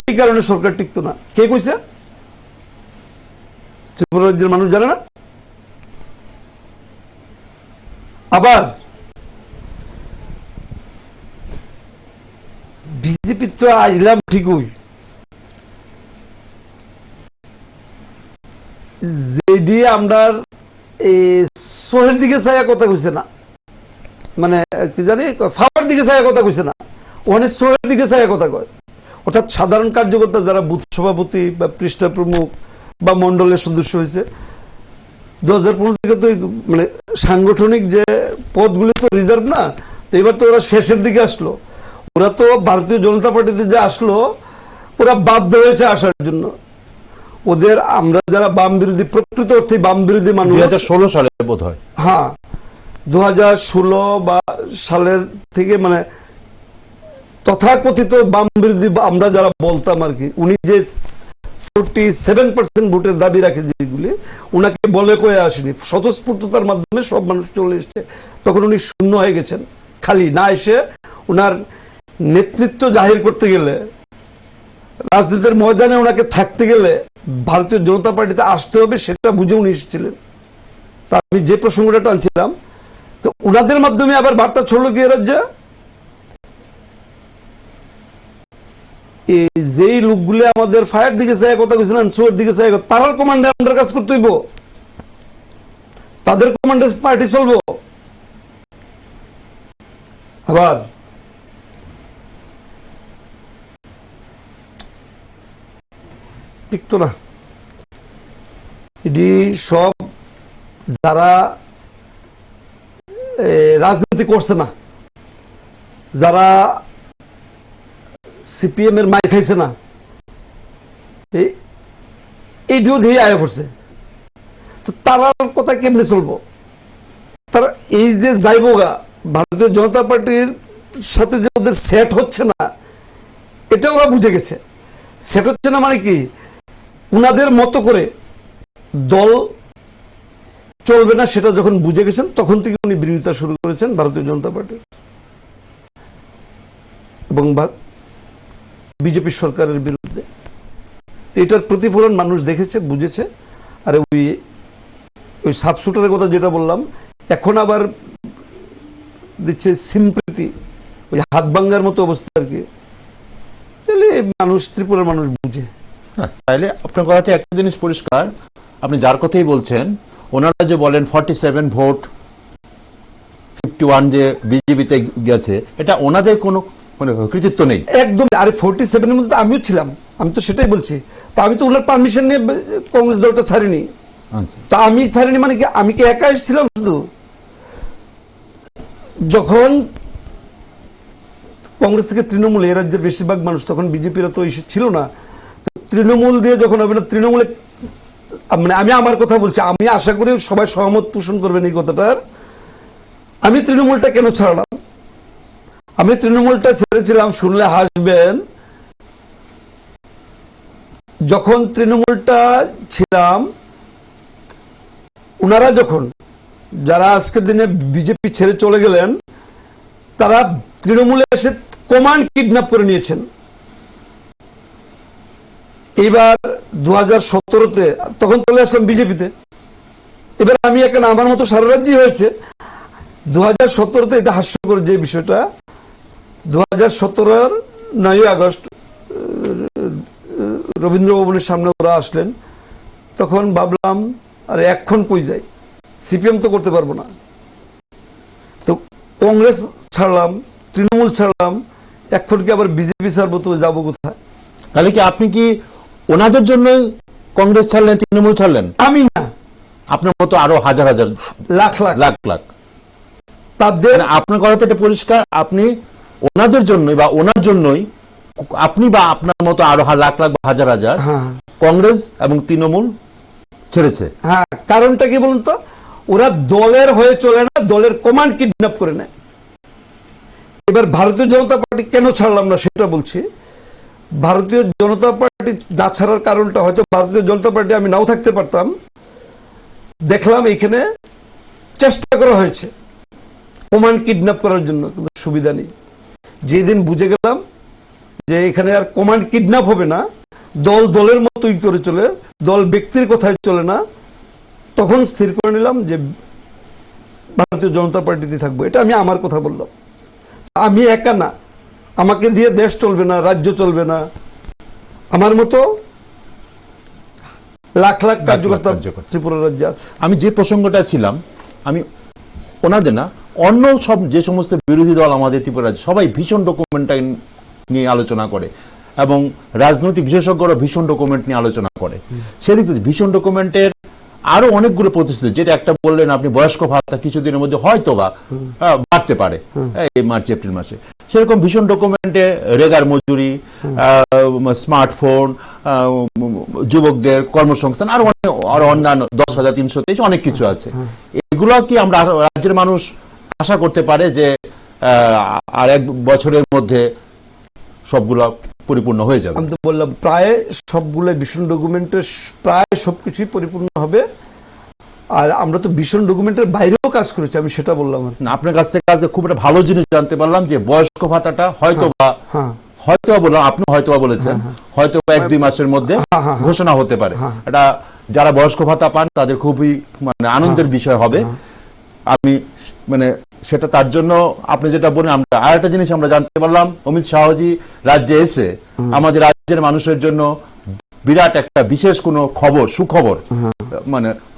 এই কারণে সরকার টিকতো না। কে কইছে? ত্রিপুরা রাজ্যের মানুষ জানে না? আবার বিজেপি তো আইলাম ঠিকই, যেদি আমরা সোহের দিকে চাইয়া কথা কইছে না, মানে কি জানি ফাওয়ার দিকে চাইয়া কথা কইছে না, ওখানে সোহের দিকে চাইয়া কথা কয়। অর্থাৎ সাধারণ কার্যকর্তা যারা বুথ সভাপতি বা পৃষ্ঠা প্রমুখ বা মন্ডলের সদস্য হয়েছে 2015 থেকে তো মানে সাংগঠনিক যে পদগুলি তো রিজার্ভ না, তো এবার তো ওরা শেষের দিকে আসলো। ওরা তো ভারতীয় জনতা পার্টিতে যে আসলো ওরা বাধ্য হয়েছে আসার জন্য। ওদের আমরা যারা বাম বিরোধী, প্রকৃত অর্থে বাম বিরোধী মানুষ, 2016 সালে বোধ হয়, হ্যাঁ 2016 বা সালের থেকে মানে তথাকথিত বাম বিরোধী আমরা যারা বলতাম আর কি, উনি যে 47% ভোটের দাবি রাখে যেগুলি, উনাকে বলে কয়ে আসেনি, স্বতঃস্ফূর্ততার মাধ্যমে সব মানুষ চলে এসছে। তখন উনি শূন্য হয়ে গেছেন, খালি না এসে উনার নেতৃত্ব জাহির করতে গেলে, রাজনীতির ময়দানে ওনাকে থাকতে গেলে ভারতীয় জনতা পার্টিতে আসতে হবে সেটা বুঝে উনি এসেছিলেন। তা আমি যে প্রসঙ্গটা টানছিলাম, তো উনাদের মাধ্যমে আবার বার্তা ছড়লো কি রাজ্যে, যেই লোকগুলো আমাদের ফায়ার দিকে চাই কথা কইছিলেন, সোর দিকে চাই, তারার কমান্ডে আন্ডার কাজ করতে হইব, তাদের কমান্ডে পার্টি চলবো। আবার ঠিক তো না, এটি সব যারা রাজনীতি করছে না, যারা সিপিএম এর মাই খাইছে না, এইটিও দিয়ে আয়া পড়ছে। তো তারার কথা কেমনে চলবো? তারা এই যে যাইবগা ভারতীয় জনতা পার্টির সাথে যে ওদের সেট হচ্ছে না, এটা ওরা বুঝে গেছে। সেট হচ্ছে না মানে কি, উনাদের মতো করে দল চলবে না সেটা যখন বুঝে গেছেন, তখন থেকে উনি বিরোধিতা শুরু করেছেন ভারতীয় জনতা পার্টির এবং বিজেপি সরকারের বিরুদ্ধে। এটার প্রতিফলন মানুষ দেখেছে, বুঝেছে। আর ওই সাবশুটারের কথা যেটা বললাম, এখন আবার দিচ্ছে সিম্পৃতি, ওই হাত ভাঙ্গার মতো অবস্থা আর কি। মানুষ, ত্রিপুরার মানুষ বুঝে। তাইলে আপনার কথাতে একটা জিনিস পরিষ্কার, আপনি যার কথাই বলছেন, ওনারা যে বলেন 47 ভোট 51 যে বিজেপিতে গেছে, এটা ওনাদের কোনো মানে কৃতিত্ব নেই একদম। আরে 47 এর মধ্যে আমিও ছিলাম, আমি তো সেটাই বলছি। তো আমি তো ওনার পারমিশন নিয়ে কংগ্রেস দলটা ছাড়িনি। তা আমি ছাড়িনি মানে কি, আমি কি একা এসেছিলাম? শুধু যখন কংগ্রেস থেকে তৃণমূল, এ রাজ্যের বেশিরভাগ মানুষ তখন বিজেপিরা তো ছিল না, তৃণমূল দিয়ে যখন হবে না, তৃণমূলে মানে আমি আমার কথা বলছি, আমি আশা করি সবাই সহমত পোষণ করবেন এই কথাটার। আমি তৃণমূলটা কেন ছাড়লাম? আমি তৃণমূলটা ছেড়েছিলাম, শুনলে হাসবেন, যখন তৃণমূলটা ছিলাম, উনারা যখন যারা আজকের দিনে বিজেপি ছেড়ে চলে গেলেন, তারা তৃণমূলে এসে কমান্ড কিডন্যাপ করে নিয়েছেন। এইবার 2017-তে তখন চলে আসলাম বিজেপিতে। এবার আমি এখন আমার মতো সারা রাজ্যই হয়েছে। 2017-তে এটা হাস্যকর যে বিষয়টা, 2017-র 9 আগস্ট রবীন্দ্র ভবনের সামনে ওরা আসলেন, তখন ভাবলাম আরে এখন কই যাই, সিপিএম তো করতে পারবো না, তো কংগ্রেস ছাড়লাম, তৃণমূল ছাড়লাম, এখন কি আবার বিজেপি ছাড়বো, তো যাবো কোথায়? তাহলে কি আপনি কি ওনাদের জন্য কংগ্রেস ছাড়লেন, তৃণমূল ছাড়লেন? আমি না, আপনার মতো আরো হাজার হাজার, লাখ লাখ লাখ লাখ। তাদের আপনার কথাতে এটা পরিষ্কার, আপনি ওনাদের জন্যই বা ওনার জন্যই আপনি বা আপনার মতো আরো লাখ লাখ বা হাজার হাজার কংগ্রেস এবং তৃণমূল ছেড়েছে। হ্যাঁ, কারণটা কি বলুন তো, ওরা দলের হয়ে চলে না, দলের কমান্ড কিডন্যাপ করে নেয়। এবার ভারতীয় জনতা পার্টি কেন ছাড়লাম না সেটা বলছি। ভারতীয় জনতা পার্টি না ছাড়ার কারণটা হয়তো ভারতীয় জনতা পার্টি আমি নাও থাকতে পারতাম। দেখলাম এখানে চেষ্টা করা হয়েছে কমান্ড কিডন্যাপ করার জন্য, কিন্তু সুবিধা নেই। যেদিন বুঝে গেলাম যে এখানে আর কমান্ড কিডন্যাপ হবে না, দল দলের মতোই করে চলে, দল ব্যক্তির কথায় চলে না, তখন স্থির করে নিলাম যে ভারতীয় জনতা পার্টিতে থাকবো। এটা আমি আমার কথা বললাম, আমি একা না, আমাকে দিয়ে দেশ চলবে না, রাজ্য চলবে না। আমার মতো লাখ লাখ কার্যকর্তা ত্রিপুরা রাজ্যে আছে। আমি যে প্রসঙ্গটা ছিলাম, আমি ওনাদের না, অন্য সব যে সমস্ত বিরোধী দল আমাদের ত্রিপুরা রাজ্যে সবাই ভীষণ ডকুমেন্টটা নিয়ে আলোচনা করে এবং রাজনৈতিক বিশেষজ্ঞরা ভীষণ ডকুমেন্ট নিয়ে আলোচনা করে। সেদিক থেকে ভীষণ ডকুমেন্টের আরো অনেকগুলো প্রতিশ্রুতি, যেটা একটা বললেন আপনি বয়স্ক ভাতা কিছুদিনের মধ্যে হয়তো বা বাড়তে পারে এই মার্চ এপ্রিল মাসে, সেরকম ভীষণ ডকুমেন্টে রেগার মজুরি, স্মার্টফোন, যুবকদের কর্মসংস্থান, আরো অন্যান্য 10,323 অনেক কিছু আছে। এগুলো কি আমরা রাজ্যের মানুষ আশা করতে পারে যে আর এক বছরের মধ্যে সবগুলো পরিপূর্ণ হয়ে যাবে? আমি তো বললাম প্রায় সবগুলো ভীষণ ডকুমেন্টের প্রায় সবকিছুই পরিপূর্ণ হবে। আর আমরা তো ভীষণ ডকুমেন্টের বাইরেও কাজ করেছি, আমি সেটা বললাম। আপনার কাছ থেকে আজকে খুব একটা ভালো জিনিস জানতে পারলাম যে বয়স্ক ভাতাটা হয়তোবা বললাম, আপনি হয়তোবা বলেছেন হয়তো 1-2 মাসের মধ্যে ঘোষণা হতে পারে। এটা যারা বয়স্ক ভাতা পান তাদের খুবই আনন্দের বিষয় হবে। আমি সেটা তার জন্য আপনি যেটা বলেন, আমরা আর একটা জিনিস আমরা জানতে পারলাম, অমিত শাহজি রাজ্যে এসে আমাদের রাজ্যের মানুষের জন্য বিরাট একটা বিশেষ কোনো খবর, সুখবর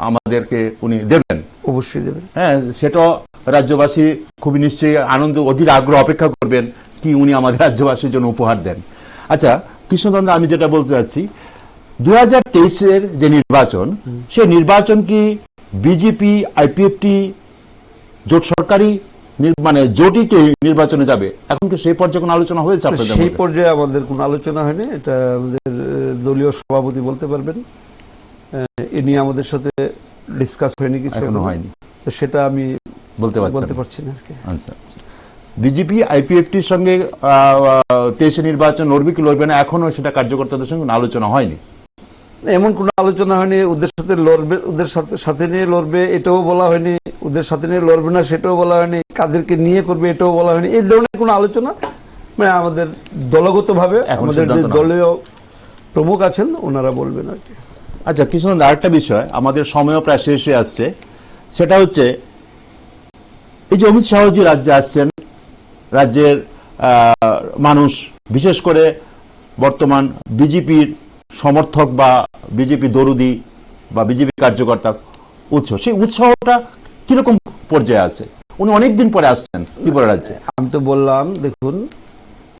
আমাদেরকে উনি দেবেন। অবশ্যই দেবেন। হ্যাঁ, সেটা রাজ্যবাসী খুবই নিশ্চয়ই আনন্দ, অধীর আগ্রহ অপেক্ষা করবেন কি উনি আমাদের রাজ্যবাসীর জন্য উপহার দেন। আচ্ছা কৃষ্ণচন্দ্র, আমি যেটা বলতে চাচ্ছি, 2023-এর যে নির্বাচন, সেই নির্বাচন কি বিজেপি আইপিএফটি জোট সরকারি জোটই নির্বাচনে যাবে? এখন কি সেই পর্যায়ে কোনো আলোচনা হয়েছে আপনাদের? সেই পর্যায়ে আমাদের কোনো আলোচনা হয়নি, এটা আমাদের দলীয় সভাপতি বলতে পারবেন। এ নিয়ে আমাদের সাথে ডিসকাস হয়নি, কিছু এখনো হয়নি, সেটা আমি বলতে পারছি না আজকে। আচ্ছা, বিজেপি আইপিএফটির সঙ্গে 23-এ নির্বাচন লড়বে কি লড়বে না, এখনো সেটা কার্যকর্তাদের সঙ্গে আলোচনা হয়নি? এমন কোন আলোচনা হয়নি। ওদের সাথে লড়বে, ওদের সাথে নিয়ে লড়বে এটাও বলা হয়নি, ওদের সাথে নিয়ে লড়বে না সেটাও বলা হয়নি, কাদেরকে নিয়ে করবে এটাও বলা হয়নি। এই ধরনের কোন আলোচনা আমাদের দলগতভাবে আমাদের যে দলীয় প্রমুখ আছেন ওনারা বলবেন আর কি। আচ্ছা কৃষ্ণচন্দ্র, আরেকটা বিষয়, আমাদের সময়ও প্রায় শেষ হয়ে আসছে, সেটা হচ্ছে এই যে অমিত শাহজি রাজ্যে আসছেন, রাজ্যের মানুষ বিশেষ করে বর্তমান বিজেপির সমর্থক বা বিজেপি দরুদি বা বিজেপি কার্যকর্তা উৎসাহ, সেই উৎসাহটা কিরকম পর্যায়ে আছে? উনি অনেকদিন পরে আসছেন ত্রিপুরা রাজ্যে। আমি তো বললাম, দেখুন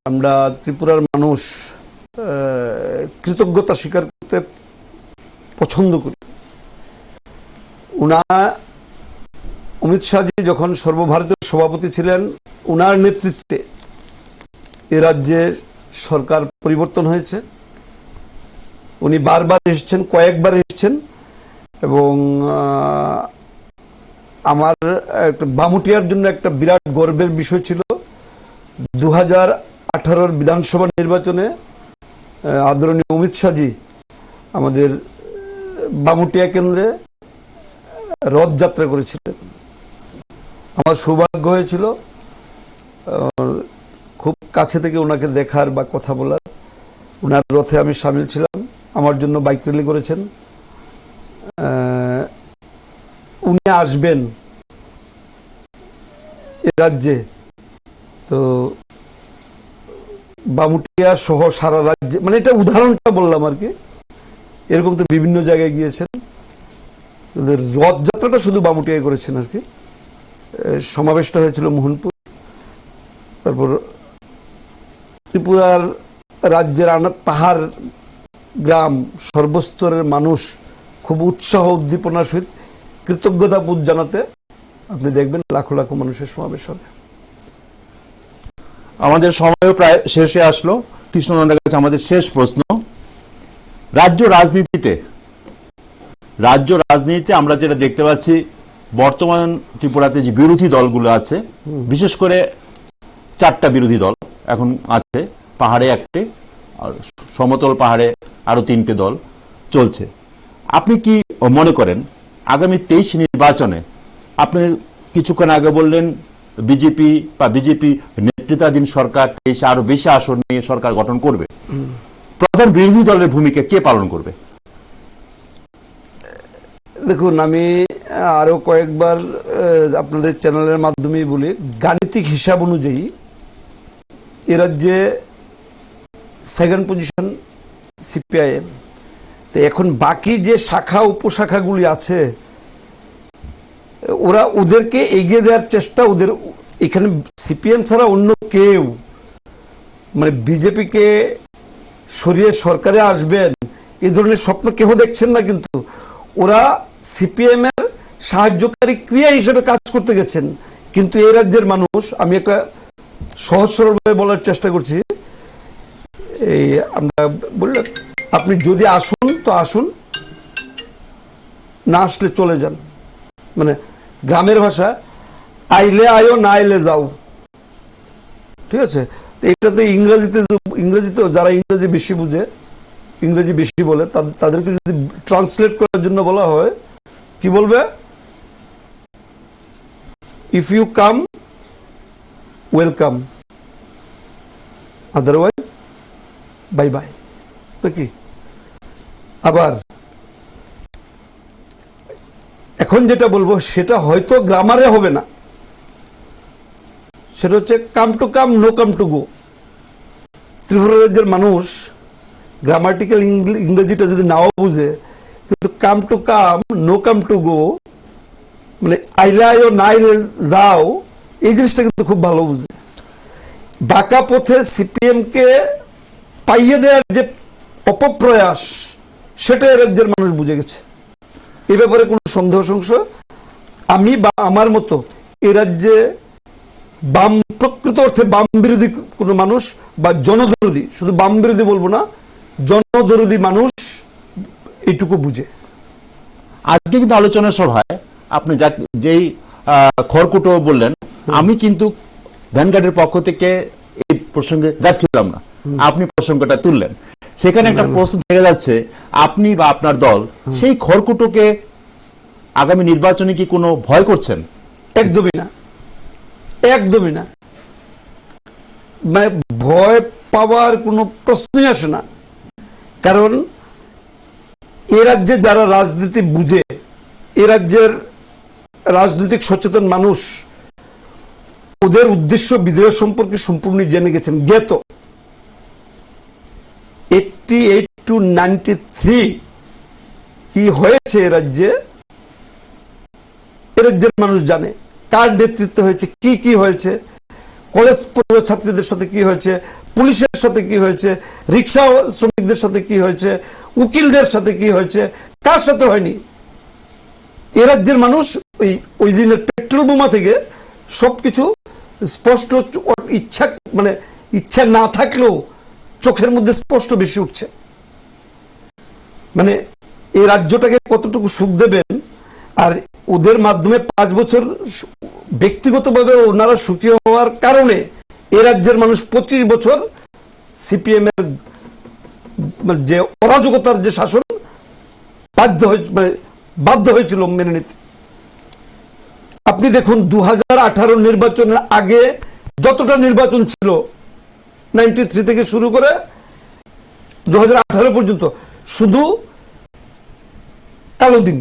আমরা ত্রিপুরার মানুষ কৃতজ্ঞতা স্বীকার করতে পছন্দ করি। অমিত শাহজি যখন সর্বভারতীয় সভাপতি ছিলেন, উনার নেতৃত্বে এ রাজ্যের সরকার পরিবর্তন হয়েছে। উনি বারবার এসেছেন, কয়েকবার এসেছেন, এবং আমার বামুটিয়ার জন্য একটা বিরাট গর্বের বিষয় ছিল 2018-র বিধানসভা নির্বাচনে আদরণীয় অমিত শাহজি আমাদের বামুটিয়া কেন্দ্রে রথযাত্রা করেছিলেন। আমার সৌভাগ্য হয়েছিল খুব কাছে থেকে ওনাকে দেখার বা কথা বলার। ওনার রথে আমি সামিল ছিলাম, আমার জন্য বাইক র্যালি করেছেন। উনি আসবেন এ রাজ্যে, তো বামুটিয়া সহ সারা রাজ্যে, এটা উদাহরণটা বললাম আর কি। এরকম তো বিভিন্ন জায়গায় গিয়েছেন, রথযাত্রাটা শুধু বামুটিয়ায় করেছেন আর কি। সমাবেশটা হয়েছিল মোহনপুর। তারপর ত্রিপুরার রাজ্যের পাহাড় গ্রাম সর্বস্তরের মানুষ খুব উৎসাহ উদ্দীপনার সহিত কৃতজ্ঞতাবোধ জানাতে আপনি দেখবেন লাখো লাখো মানুষের সমাবেশ হবে। আমাদের সময়ও প্রায় শেষে আসলো। কৃষ্ণনন্দের কাছে আমাদের শেষ প্রশ্ন, রাজ্য রাজনীতিতে আমরা যেটা দেখতে পাচ্ছি, বর্তমান ত্রিপুরাতে যে বিরোধী দলগুলো আছে, বিশেষ করে 4টা বিরোধী দল এখন আছে, পাহাড়ে 1টে আর সমতল পাহাড়ে আরো 3টে দল চলছে। আপনি কি মনে করেন আগামী 23 নির্বাচনে, আপনি কিছুক্ষণ আগে বললেন বিজেপি বা বিজেপি নেতৃত্বাধীন সরকার 23 আরো বেশি আসন নিয়ে সরকার গঠন করবে, প্রধান বিরোধী দলের ভূমিকা কে পালন করবে? দেখুন, আমি আরো কয়েকবার আপনাদের চ্যানেলের মাধ্যমেই বলি, গাণিতিক হিসাব অনুযায়ী এ রাজ্যে সেকেন্ড পজিশন সিপিআইএম। তো এখন বাকি যে শাখা উপশাখাগুলি আছে ওরা ওদেরকে এগিয়ে দেওয়ার চেষ্টা, ওদের এখানে সিপিএম ছাড়া অন্য কেউ মানে বিজেপিকে সরিয়ে সরকারে আসবেন এই ধরনের স্বপ্ন কেউ দেখছেন না, কিন্তু ওরা সিপিএম এর সাহায্যকারী ক্রিয়া হিসেবে কাজ করতে গেছেন। কিন্তু এই রাজ্যের মানুষ, আমি একটা সহজ সরলভাবে বলার চেষ্টা করছি, এই আমরা বললাম আপনি যদি আসুন তো আসুন, না আসলে চলে যান, মানে গ্রামের ভাষা আইলে আয়ো না আইলে যাও, ঠিক আছে? এটাতে ইংরেজিতে যারা ইংরেজি বেশি বুঝে, ইংরেজি বেশি বলে, তাদেরকে যদি ট্রান্সলেট করার জন্য বলা হয় কি বলবে? If you come welcome, otherwise bye bye, নাকি? আবার এখন যেটা বলবো সেটা হয়তো গ্রামারে হবে না, সেটা হচ্ছে come to come no come to go. Tripura রাজ্যের মানুষ গ্রামাটিক্যাল ইংরেজিটা যদি নাও বুঝে, কিন্তু come to come no come to go মানে আইলে আয়ো না আইলে যাও, এই জিনিসটা কিন্তু খুব ভালো বুঝে। বাঁকা পথে সিপিএম কে পাইয়ে দেওয়ার যে অপপ্রয়াস, সেটা এ রাজ্যের মানুষ বুঝে গেছে। এ ব্যাপারে কোনো সন্দেহ সংশয় আমি বা আমার মতো এ রাজ্যে বাম, প্রকৃত অর্থে বাম বিরোধী কোন মানুষ বা জনদরদী, শুধু বাম বিরোধী বলবো না, জনদরদী মানুষ এইটুকু বুঝে। আজকে কিন্তু আলোচনা সভায় আপনি যেই খড়কুটো বললেন, আমি কিন্তু ভ্যানগার্ডের পক্ষ থেকে এই প্রসঙ্গে যাচ্ছিলাম না, আপনি প্রসঙ্গটা তুললেন। সেখানে একটা প্রশ্ন থেকে যাচ্ছে, আপনি বা আপনার দল সেই খড়কুটোকে আগামী নির্বাচনে কি কোনো ভয় করছেন? একদমই না, একদমই না। মানে ভয় পাওয়ার কোনো প্রশ্নই আসে না, কারণ এ রাজ্যে যারা রাজনীতি বুঝে, এ রাজ্যের রাজনৈতিক সচেতন মানুষ ওদের উদ্দেশ্য বিধেয় সম্পর্কে সম্পূর্ণ জেনে গেছেন, জ্ঞাত। 88 to 93 কি হয়েছে এ রাজ্যে, এ রাজ্যের মানুষ জানে কার নেতৃত্বে হয়েছে, কি কি হয়েছে, কলেজ পড়ুয়া ছাত্রীদের সাথে কি হয়েছে, পুলিশের সাথে কি হয়েছে, রিক্সা শ্রমিকদের সাথে কি হয়েছে, উকিলদের সাথে কি হয়েছে, কার সাথে হয়নি। এ রাজ্যের মানুষ ওই দিনের পেট্রোল বোমা থেকে সবকিছু স্পষ্ট, মানে ইচ্ছা না থাকলেও চোখের মধ্যে স্পষ্ট বেশি উঠছে। মানে এই রাজ্যটাকে কতটুকু সুখ দেবেন, আর ওদের মাধ্যমে 5 বছর ব্যক্তিগতভাবে ওনারা সুখী হওয়ার কারণে এ রাজ্যের মানুষ 25 বছর সিপিএম এর যে অরাজকতার যে শাসন বাধ্য হয়েছিল মেনে নিতে। আপনি দেখুন 2018 নির্বাচনের আগে যতটা নির্বাচন ছিল 93 থেকে শুরু করে 2018 পর্যন্ত, শুধু কালো দিন,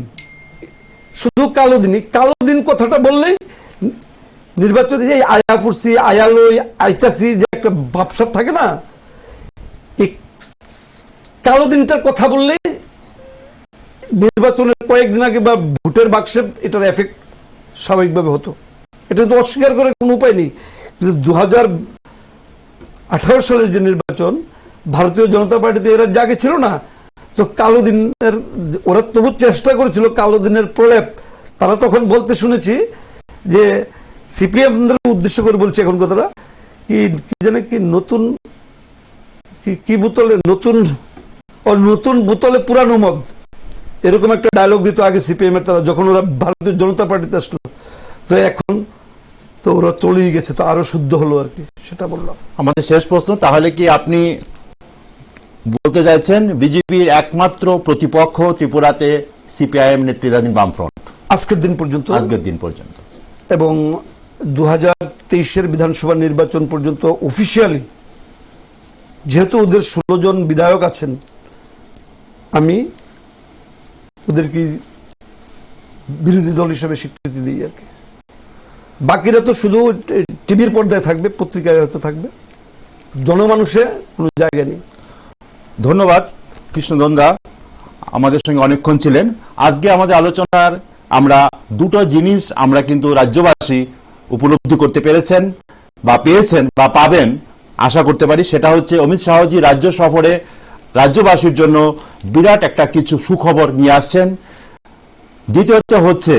শুধু কালো দিনই। কালো দিন কথাটা বললেই নির্বাচনে এই আয়া পড়ছি, আয়ালই, আইতাছি যে একটা ভাবসাব থাকে না, এই কালো দিনটার কথা বললেই নির্বাচনের কয়েকদিন আগে বা ভোটের বাক্সে এটার এফেক্ট স্বাভাবিকভাবে হতো। এটা তো অস্বীকার করার কোনো উপায় নেই। 2018 সালের যে নির্বাচন, ভারতীয় জনতা পার্টিতে এরা জাগে ছিল না, তো কালো দিনের ওরা তবু চেষ্টা করেছিল কালো দিনের প্রলেপ। তারা তখন বলতে শুনেছি যে সিপিএম উদ্দেশ্য করে বলছে এখন কথাটা, কি জানে কি নতুন কি বোতলে নতুন বোতলে পুরানো মদ, এরকম একটা ডায়লগ দিত আগে সিপিএম এর তারা, যখন ওরা ভারতীয় জনতা পার্টিতে আসলো। তো এখন তো ওরা চলেই গেছে, তো আরো শুদ্ধ হলো আর কি, সেটা বললাম। আমাদের শেষ প্রশ্ন, তাহলে কি আপনি বলতে চাইছেন বিজেপির একমাত্র প্রতিপক্ষ ত্রিপুরাতে সিপিআইএম নেতৃত্বাধীন বামফ্রন্ট আজকের দিন পর্যন্ত? আজকের দিন পর্যন্ত, এবং 2023 বিধানসভা নির্বাচন পর্যন্ত অফিসিয়ালি, যেহেতু ওদের 16 জন বিধায়ক আছেন, আমি ওদেরকে বিরোধী দল হিসেবে স্বীকৃতি দিই আর কি। বাকিরা তো শুধু টিভির পর্দায় থাকবে, পত্রিকায় হয়তো থাকবে, জনমানুষে কোনো জায়গা নেই। ধন্যবাদ কৃষ্ণদন্দা, আমাদের সঙ্গে অনেকক্ষণ ছিলেন। আজকে আমাদের আলোচনার আমরা দুটো জিনিস আমরা কিন্তু রাজ্যবাসী উপলব্ধি করতে পেরেছেন বা পেয়েছেন বা পাবেন আশা করতে পারি। সেটা হচ্ছে অমিত শাহজি রাজ্য সফরে রাজ্যবাসীর জন্য বিরাট একটা কিছু সুখবর নিয়ে আসছেন। দ্বিতীয়ত হচ্ছে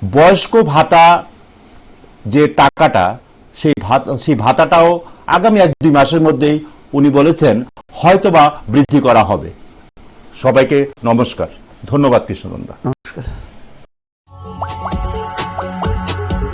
বয়স্ক ভাতা যে টাকাটা সেই ভাতাটাও আগামী 1-2 মাসের মধ্যেই উনি বলেছেন হয়তোবা বৃদ্ধি করা হবে। সবাইকে নমস্কার, ধন্যবাদ কৃষ্ণনন্দা। নমস্কার।